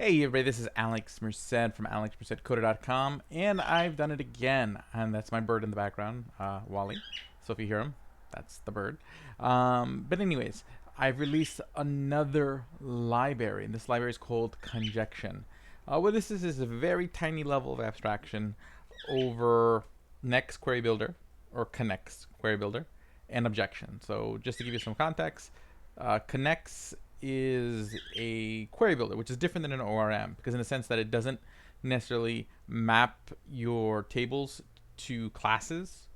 Hey everybody, this is Alex Merced from alexmercedcoder.com, and I've done it again. And that's my bird in the background, Wally. So if you hear him, that's the bird. But anyways, I've released another library, and this library is called Konjection. What this is a very tiny level of abstraction over Knex Query Builder, or Knex Query Builder, and Objection. So just to give you some context, Knex is a query builder, which is different than an ORM because in the sense that it doesn't necessarily map your tables to classes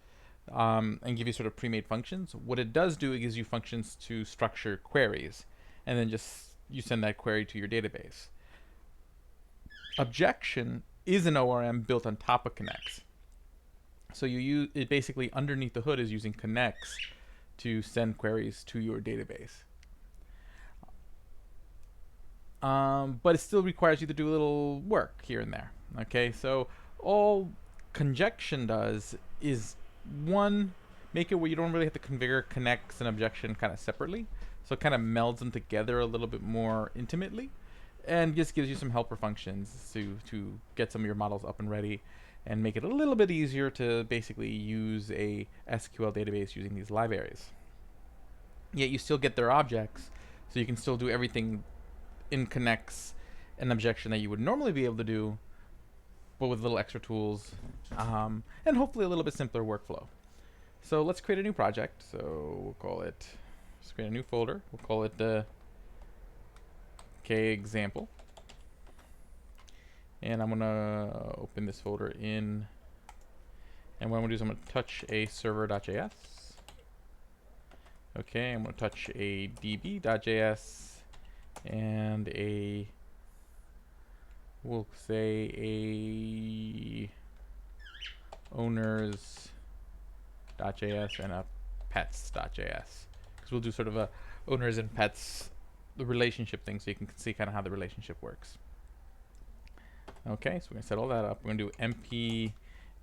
and give you sort of pre-made functions. What it does do, it gives you functions to structure queries, and then just you send that query to your database. Objection is an ORM built on top of Knex. So you use it basically underneath the hood is using Knex to send queries to your database. But it still requires you to do a little work here and there. Okay, so all Konjection does is one, make it where you don't really have to configure Knex and Objection kind of separately. So it kind of melds them together a little bit more intimately, and just gives you some helper functions to get some of your models up and ready, and make it a little bit easier to basically use a SQL database using these libraries. Yet you still get their objects, so you can still do everything in Knex an objection that you would normally be able to do, but with little extra tools, and hopefully a little bit simpler workflow. So let's create a new project. So we'll call it, let's create a new folder. We'll call it the K example. And I'm gonna open this folder in, and what I'm gonna do is I'm gonna touch a server.js. Okay, I'm gonna touch a db.js and a, we'll say a owners.js and a pets.js, because we'll do sort of a owners and pets, the relationship thing, so you can see kind of how the relationship works. Okay, so we're gonna set all that up. We're gonna do npm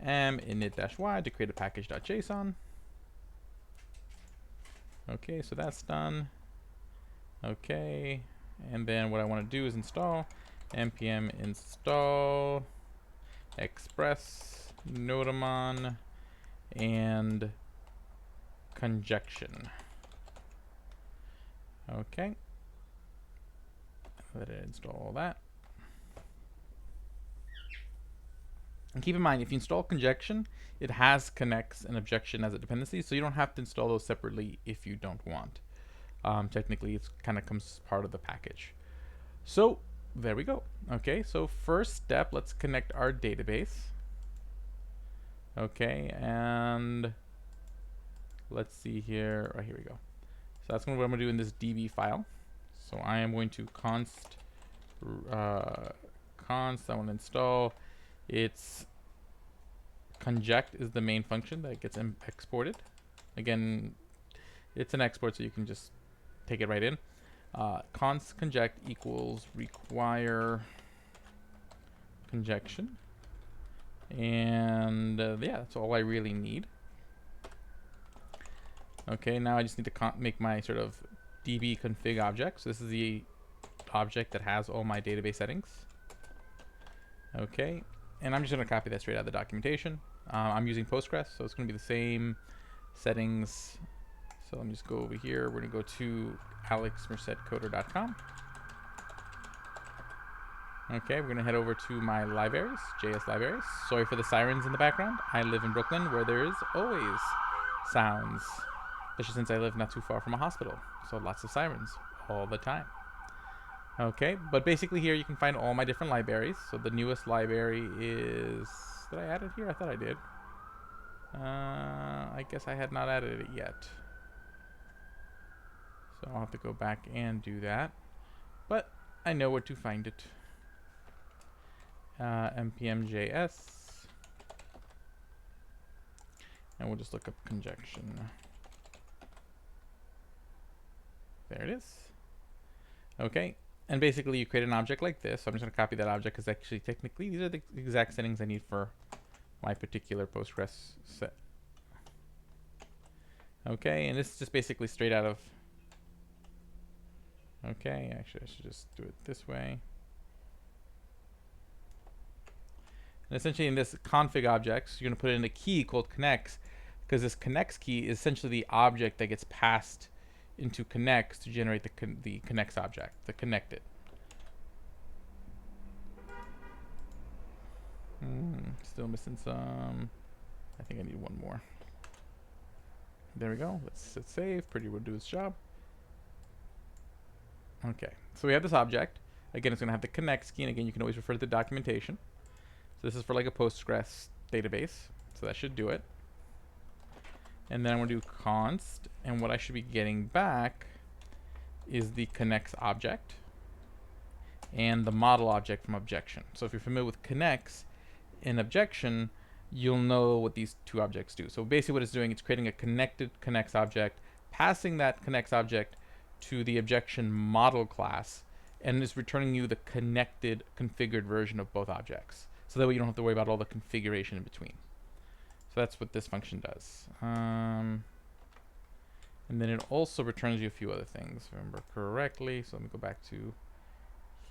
init-y to create a package.json. Okay, so that's done. Okay, and then what I want to do is install npm install express notamon and Konjection. Okay, let it install all that. And keep in mind, if you install Konjection, it has Knex and Objection as a dependency, so you don't have to install those separately if you don't want. Technically, it kind of comes as part of the package. So there we go. Okay, so first step, let's connect our database. Okay, and let's see here. Right, here we go. So that's what I'm going to do in this db file. So I am going to const I want to install. It's conject is the main function that gets exported. Again, it's an export, so you can just take it right in. Const conject equals require Konjection, and yeah, that's all I really need. Okay, now I just need to make my sort of db config object. So this is the object that has all my database settings. Okay, and I'm just going to copy that straight out of the documentation. I'm using Postgres, so it's going to be the same settings. So let me just go over here. We're going to go to alexmercedcoder.com. Okay, we're going to head over to my libraries, JS libraries. Sorry for the sirens in the background. I live in Brooklyn, where there is always sounds, especially since I live not too far from a hospital. So lots of sirens all the time. Okay, but basically here you can find all my different libraries. So the newest library is, did I add it here? I thought I did. I guess I had not added it yet. So I'll have to go back and do that. But I know where to find it. npm.js. And we'll just look up Konjection. There it is. Okay. And basically you create an object like this. So I'm just going to copy that object because actually technically these are the exact settings I need for my particular Postgres set. Okay, and this is just basically straight out of, okay, actually I should just do it this way. And essentially in this config objects, you're going to put in a key called Knex, because this Knex key is essentially the object that gets passed into Knex to generate the Knex object, the connected. Still missing some. I think I need one more. There we go. Let's hit save. Pretty will do its job. Okay, so we have this object. Again, it's going to have the Knex key, and again, you can always refer to the documentation. So this is for like a Postgres database, so that should do it. And then I'm going to do const, and what I should be getting back is the Knex object and the model object from Objection. So if you're familiar with Knex in Objection, you'll know what these two objects do. So basically what it's doing, it's creating a connected Knex object, passing that Knex object to the Objection model class, and it's returning you the connected configured version of both objects. So that way you don't have to worry about all the configuration in between. So that's what this function does. And then it also returns you a few other things, if I remember correctly. So let me go back to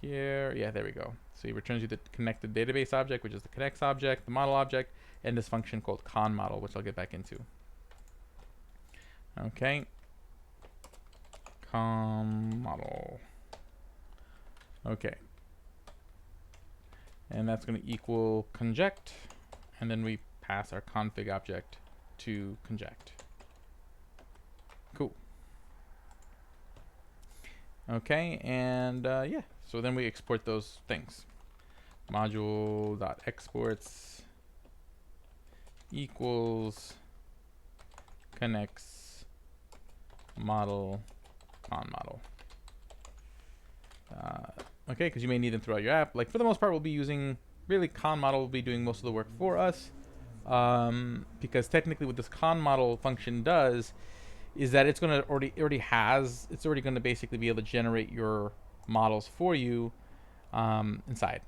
here. Yeah, there we go. So it returns you the connected database object, which is the Knex object, the model object, and this function called conModel, which I'll get back into. Okay. conModel. Okay. And that's going to equal conject, and then we pass our config object to conject. Cool. Okay, and yeah, so then we export those things. Module.exports equals Knex model conModel. Okay, because you may need them throughout your app. Like for the most part, we'll be using, really conModel will be doing most of the work for us. Because technically what this conModel function does is that it's going to already going to basically be able to generate your models for you inside.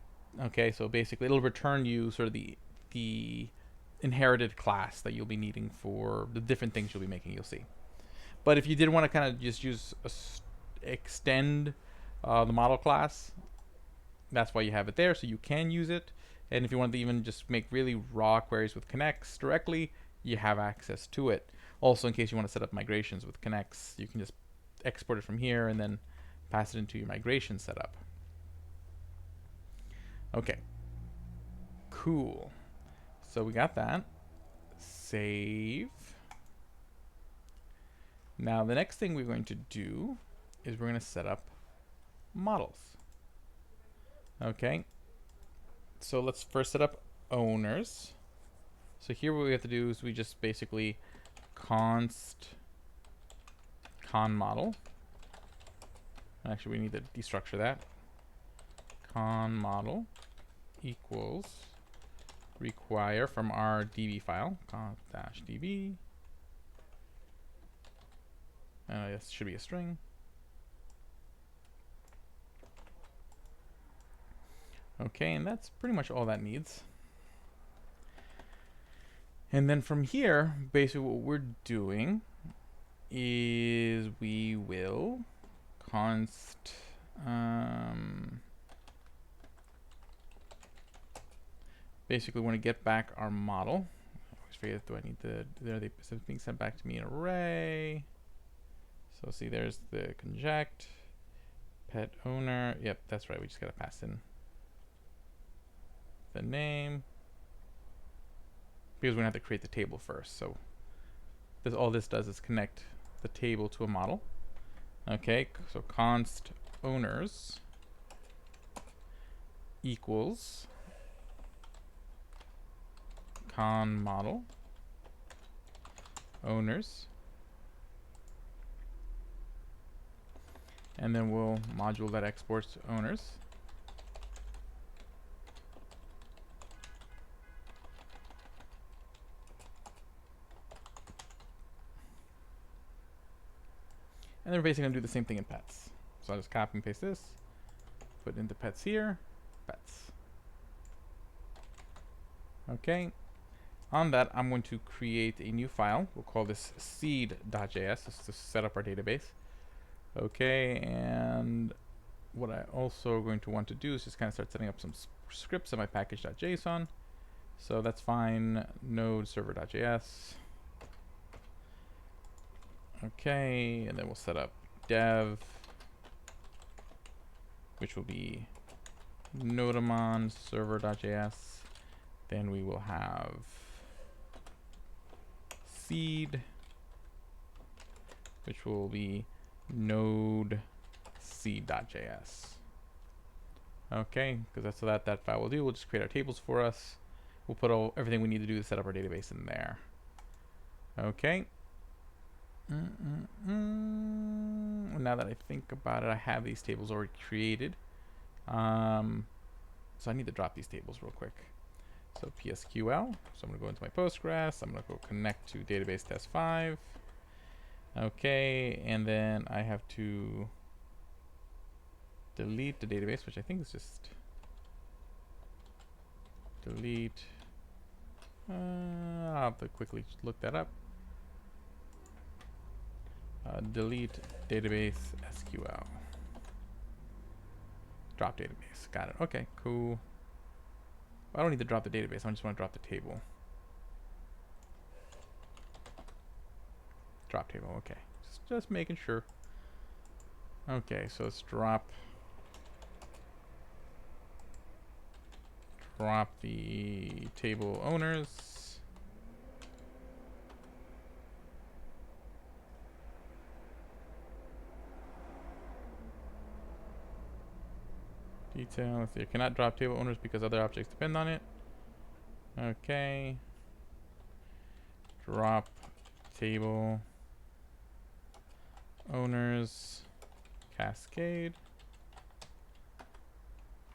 Okay, so basically it'll return you sort of the inherited class that you'll be needing for the different things you'll be making, you'll see. But if you did want to kind of just use extend the model class, that's why you have it there, so you can use it. And if you want to even just make really raw queries with Knex directly, you have access to it. Also, in case you want to set up migrations with Knex, you can just export it from here and then pass it into your migration setup. Okay. Cool. So we got that. Save. Now the next thing we're going to do is we're going to set up models. Okay. So let's first set up owners. So here what we have to do is we just basically const conModel. Actually, we need to destructure that. conModel equals require from our db file, const-db. This should be a string. Okay, and that's pretty much all that needs. And then from here, basically what we're doing is we will const basically want to get back our model. I always forget, do I need the, it's being sent back to me in array. So see, there's the conject, pet owner. Yep, that's right, we just gotta pass in the name, because we're gonna have to create the table first. So this, all this does is connect the table to a model. Okay, so const owners equals conModel owners, and then we'll module that exports owners. And then we're basically going to do the same thing in pets. So I'll just copy and paste this, put into pets here, pets. Okay. On that, I'm going to create a new file. We'll call this seed.js. This is to set up our database. Okay, and what I also going to want to do is just kind of start setting up some scripts in my package.json. So that's fine. Node server.js. Okay, and then we'll set up dev, which will be nodamon server.js. Then we will have seed, which will be node seed.js. Okay, because that's what that file will do. We'll just create our tables for us. We'll put everything we need to do to set up our database in there. Okay. Now that I think about it, I have these tables already created. So I need to drop these tables real quick. So PSQL. So I'm going to go into my Postgres. I'm going to go connect to database test 5. Okay, and then I have to delete the database, which I think is just delete. I'll have to quickly look that up. Delete database SQL. Drop database. Got it. Okay, cool. I don't need to drop the database. I just want to drop the table. Drop table. Okay. Just making sure. Okay, so let's drop the table owners. Detail. Let's see. You cannot drop table owners because other objects depend on it. Okay. Drop table owners cascade.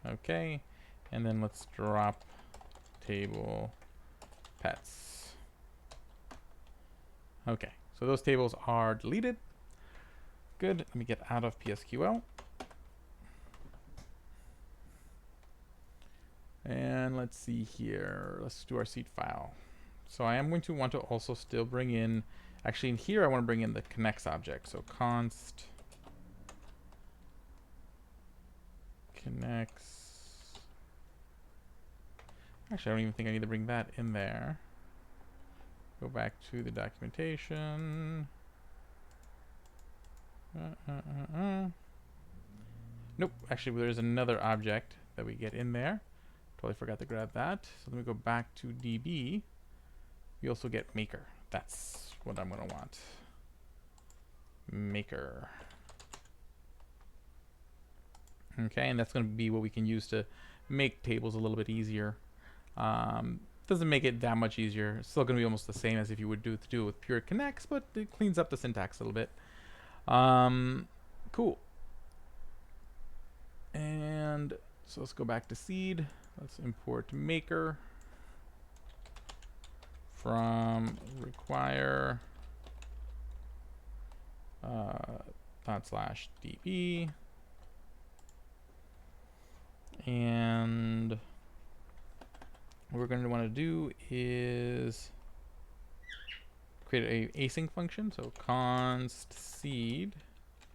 Okay. And then let's drop table pets. Okay. So those tables are deleted. Good. Let me get out of PSQL. And let's see here. Let's do our seed file. So I am going to want to also still bring in, actually in here I want to bring in the Knex object. So const Knex. Actually, I don't even think I need to bring that in there. Go back to the documentation. Nope. Actually, there's another object that we get in there. Totally forgot to grab that. So let me go back to DB. We also get maker. That's what I'm going to want. Maker. Okay, and that's going to be what we can use to make tables a little bit easier. Doesn't make it that much easier. It's still going to be almost the same as if you would do it with pure Knex, but it cleans up the syntax a little bit. Cool. And so let's go back to seed. Let's import maker from require /db, and what we're going to want to do is create a async function. So const seed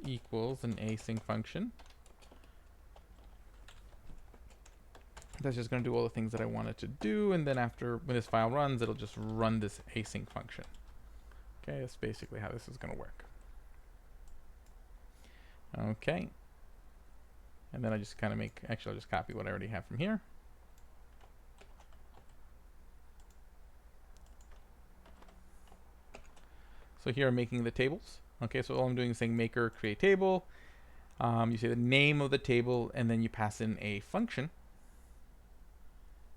equals an async function. That's just going to do all the things that I want it to do, and then after, when this file runs, it'll just run this async function. Okay, that's basically how this is going to work. Okay. And then I just kind of make, actually I'll just copy what I already have from here. So here I'm making the tables. Okay, so all I'm doing is saying maker create table. You say the name of the table, and then you pass in a function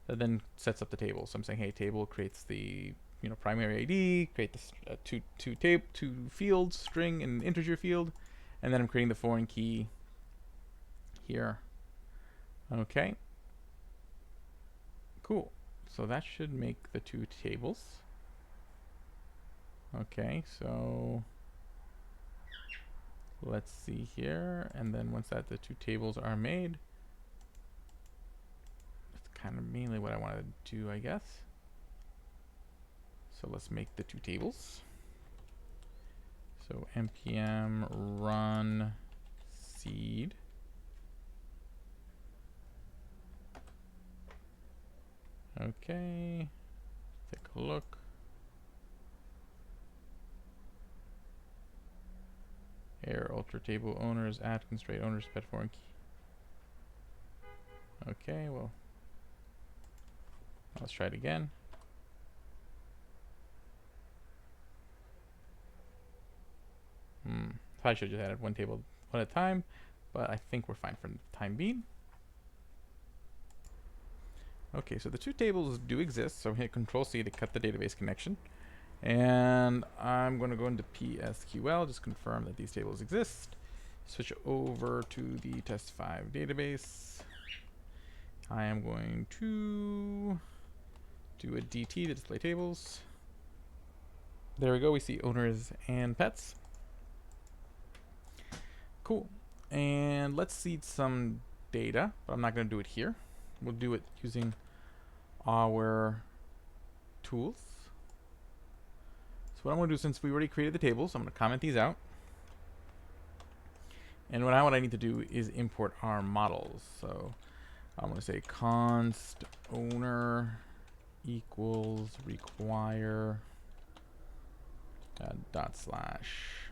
that then sets up the table. So I'm saying, hey, table creates the primary ID, create this two fields, string and integer field, and then I'm creating the foreign key here. Okay. Cool. So that should make the two tables. Okay, so let's see here, and then once that the two tables are made, that's kind of mainly what I want to do, I guess. So let's make the two tables. So npm run seed. Okay, take a look. Error, alter table owners, add constraint owners, pet foreign key. Okay, well, let's try it again. I should have just added one table one at a time, but I think we're fine for the time being. Okay, so the two tables do exist, so hit Control C to cut the database connection. And I'm going to go into PSQL, just confirm that these tables exist. Switch over to the test5 database. I am going to do a DT to display tables. There we go, we see owners and pets. Cool. And let's seed some data, but I'm not going to do it here. We'll do it using our tools. So what I'm going to do, since we already created the tables, I'm going to comment these out. And what I need to do is import our models. So I'm going to say const owner equals require dot slash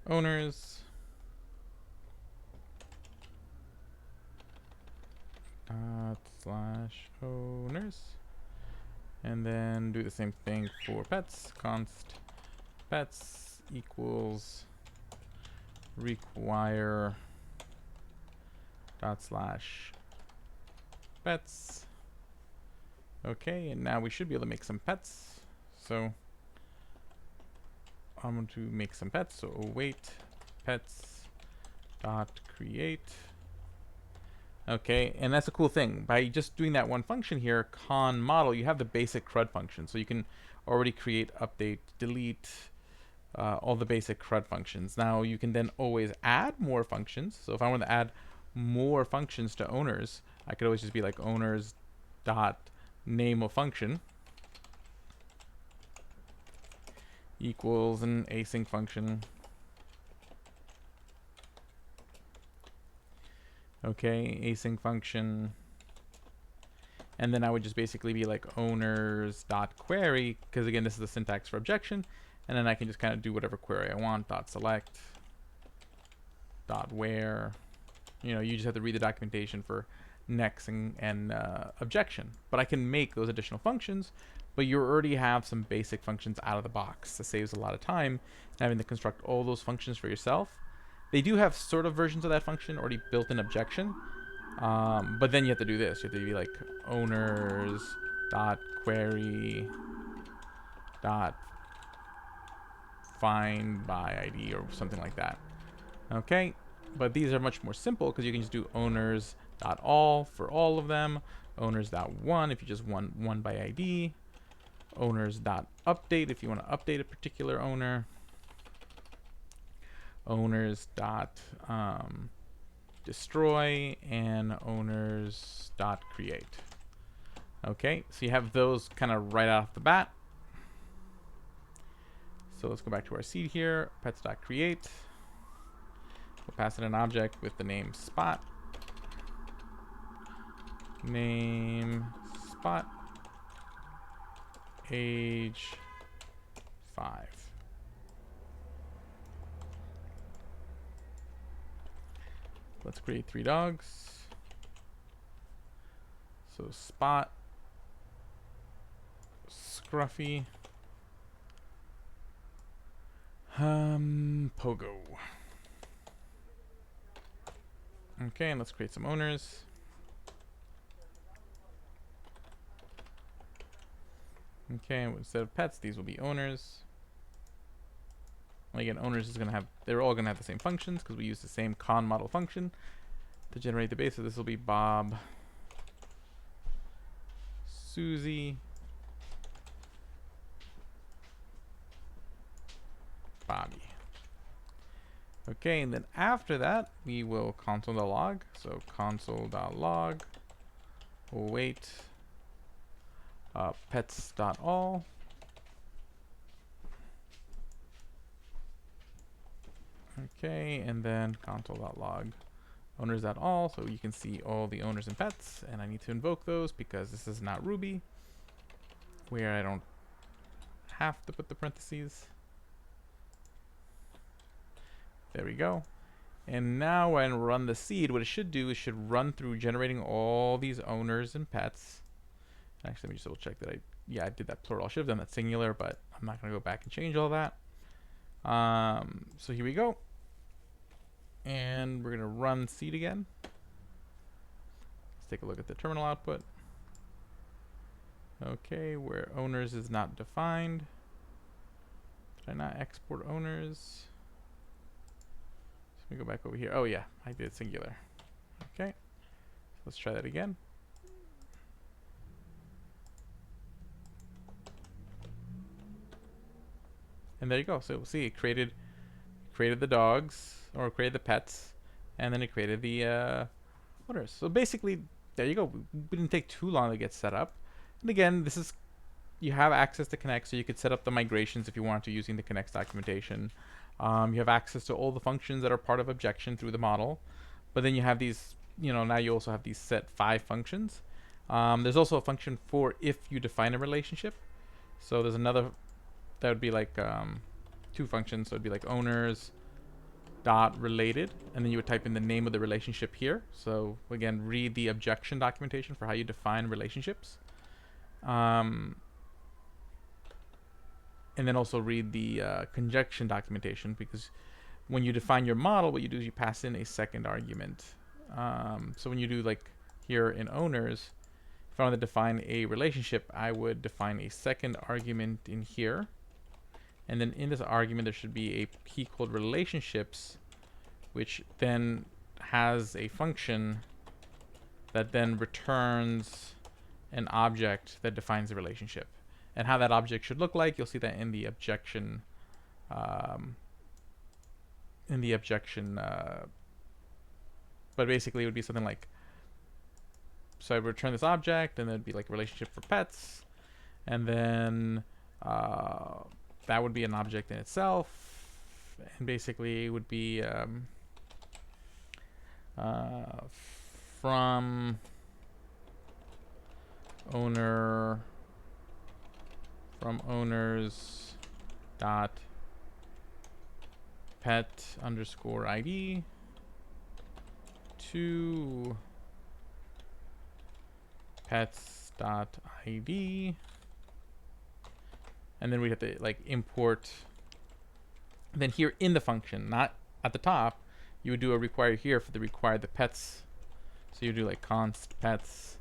owners dot slash owners, and then do the same thing for pets. Const pets equals require dot slash pets. Okay, and now we should be able to make some pets. So I'm going to make some pets. So await pets dot create. Okay, and that's a cool thing. By just doing that one function here, con model, you have the basic CRUD function. So you can already create, update, delete, all the basic CRUD functions. Now you can then always add more functions. So if I want to add more functions to owners, I could always just be like owners dot name of function equals an async function. Okay, async function. And then I would just basically be like owners dot query, because again, this is the syntax for objection. And then I can just kind of do whatever query I want, dot select, dot where. You know, you just have to read the documentation for Knex and objection. But I can make those additional functions, but you already have some basic functions out of the box. That saves a lot of time having to construct all those functions for yourself. They do have sort of versions of that function already built in objection, but then you have to do this. You have to be like owners dot query dot find by ID or something like that. Okay, but these are much more simple because you can just do owners dot all for all of them, owners dot one if you just want one by ID, owners dot update if you want to update a particular owner, owners dot destroy, and owners dot create. Okay, so you have those kind of right off the bat. So let's go back to our seed here, pets dot create. We'll pass in an object with the name spot. Name spot. Age 5. Let's create 3 dogs. So spot, scruffy, pogo. Okay, and let's create some owners. Okay, instead of pets, these will be owners. Again, owners is going to have, they're all going to have the same functions because we use the same con model function to generate the base. So this will be Bob, Susie, Bobby. Okay, and then after that, we will console.log. So console.log, await pets.all. Okay, and then console.log owners.all, so you can see all the owners and pets, and I need to invoke those because this is not Ruby, where I don't have to put the parentheses. There we go. And now when I run the seed, what it should do is should run through generating all these owners and pets. Actually, let me just double check that I did that plural. I should have done that singular, but I'm not going to go back and change all that. So here we go. And we're going to run seed again. Let's take a look at the terminal output. Okay, where owners is not defined. Did I not export owners? Let me go back over here. Oh yeah, I did singular. Okay, so let's try that again. And there you go. So see, it created the dogs, or created the pets, and then it created the owners. So basically, there you go. We didn't take too long to get set up. And again, this is, you have access to Knex, so you could set up the migrations if you want to using the Knex documentation. You have access to all the functions that are part of Objection through the model, but then you have these, now you also have these set 5 functions. There's also a function for if you define a relationship. So there's another, that would be like 2 functions. So it'd be like owners dot related, and then you would type in the name of the relationship here. So again, read the Objection documentation for how you define relationships. And then also read the Konjection documentation, because when you define your model, what you do is you pass in a second argument. So when you do like here in owners, if I want to define a relationship, I would define a second argument in here. And then in this argument, there should be a key called relationships, which then has a function that then returns an object that defines the relationship. And how that object should look like, you'll see that in the objection. But basically, it would be something like, so I would return this object, and then it'd be like a relationship for pets, and then that would be an object in itself, and basically it would be from owners dot pet underscore ID to pets dot ID, and then we have to like import. Then here in the function, not at the top, you would do a require here for the the pets. So you do like const pets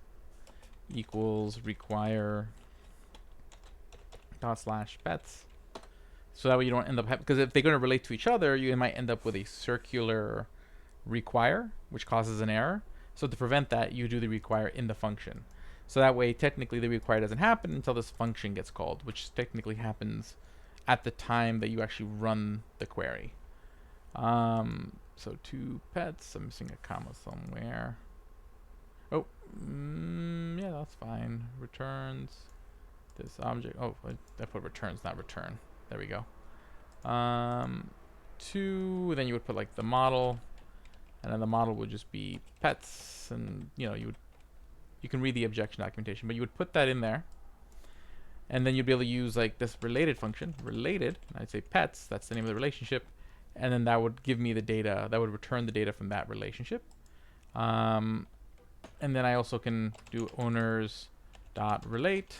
equals require dot slash pets. So that way you don't end up because if they're going to relate to each other, you might end up with a circular require, which causes an error. So to prevent that, you do the require in the function. So that way, technically, the require doesn't happen until this function gets called, which technically happens at the time that you actually run the query. So 2 pets. I'm missing a comma somewhere. Oh, yeah, that's fine. Returns this object. Oh, I put returns, not return. There we go. 2. Then you would put like the model, and then the model would just be pets, and you can read the objection documentation, but you would put that in there, and then you'd be able to use like this related function, related. I'd say pets. That's the name of the relationship, and then that would give me the data. That would return the data from that relationship. And then I also can do owners dot relate,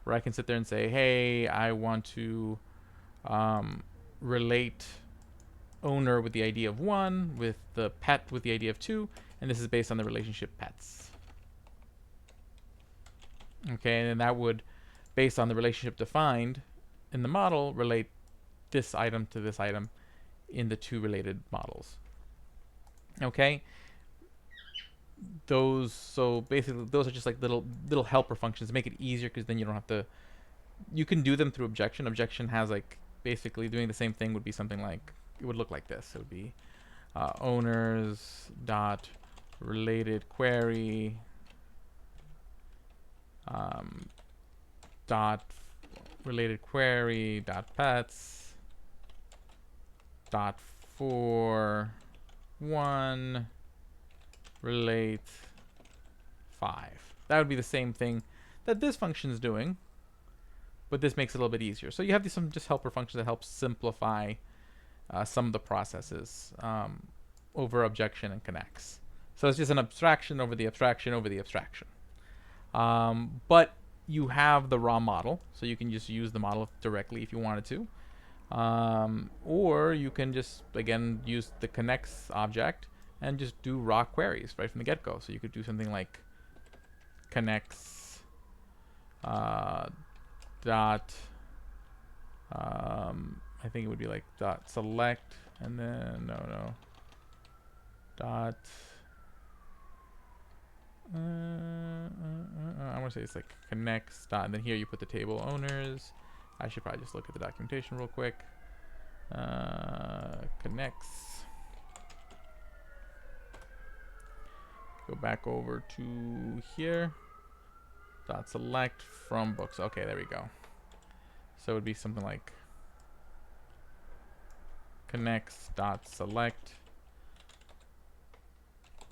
where I can sit there and say, hey, I want to relate owner with the ID of 1 with the pet with the ID of 2, and this is based on the relationship pets. Okay, and then that would, based on the relationship defined in the model, relate this item to this item in the 2 related models. Okay, so basically those are just like little helper functions to make it easier, because then you don't have to, you can do them through Objection. Objection has like basically doing the same thing would be something like, it would look like this. It would be owners dot related query dot related query dot pets dot for 1 relate 5. That would be the same thing that this function is doing, but this makes it a little bit easier. So you have some just helper functions that help simplify some of the processes over objection and Knex. So it's just an abstraction over the abstraction over the abstraction. But you have the raw model, so you can just use the model directly if you wanted to. Or you can just, again, use the Knex object and just do raw queries right from the get-go. So you could do something like Knex dot, I think it would be like dot select, and then, dot, I want to say it's like Knex dot, and then here you put the table owners. I should probably just look at the documentation real quick. Knex. Go back over to here. Dot select from books. Okay, there we go. So it would be something like Knex dot select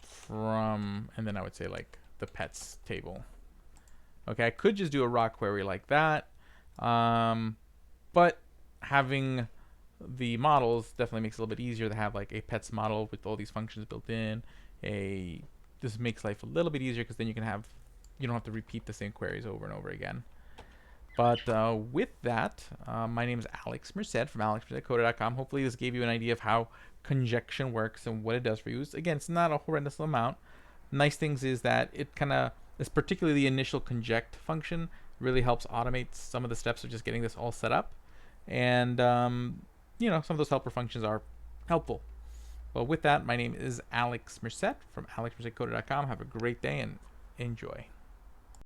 from, and then I would say like the pets table. Okay, I could just do a raw query like that. But having the models definitely makes it a little bit easier to have like a pets model with all these functions built in. This makes life a little bit easier because then you don't have to repeat the same queries over and over again. But with that, my name is Alex Merced from alexmercedcoder.com. Hopefully this gave you an idea of how Konjection works and what it does for you. Again, it's not a horrendous amount. Nice things is that it kind of, particularly the initial conject function, really helps automate some of the steps of just getting this all set up. And, some of those helper functions are helpful. Well, with that, my name is Alex Merced from alexmercedcoder.com. Have a great day and enjoy.